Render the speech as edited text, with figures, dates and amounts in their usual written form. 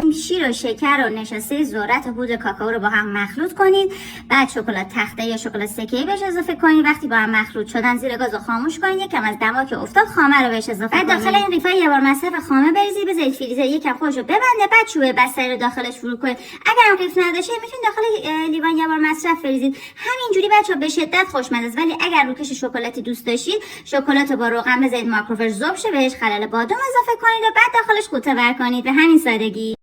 میکنیم. شیر و شکر و نشاسته ذرت و پودر کاکائو رو با هم مخلوط کنید. بعد شکلات تخته یا شکلات سکه‌ای بهش اضافه کنید. وقتی با هم مخلوط شدن زیر گاز رو خاموش کنید. یکم از دما که افتاد خامه رو بهش اضافه کنید. بعد داخل این قیفای یه بار مصرف خامه بریزید، بذارید فریزر یکم خودش رو ببنده. بعد چوب بستری رو داخلش فرو کنید. اگر هم قیف نداشه میتونید داخل لیوان یه بار مصرف بریزید. همینجوری بچه‌ها به شدت خوشمزه است. ولی اگر روکش شکلاتی دوست داشتید، شکلات رو با روغن بذارید مایکروفر ذوب شه، بهش خلل بادام اضافه کنید و بعد داخلش قوطه ور کنید. به همین سادگی.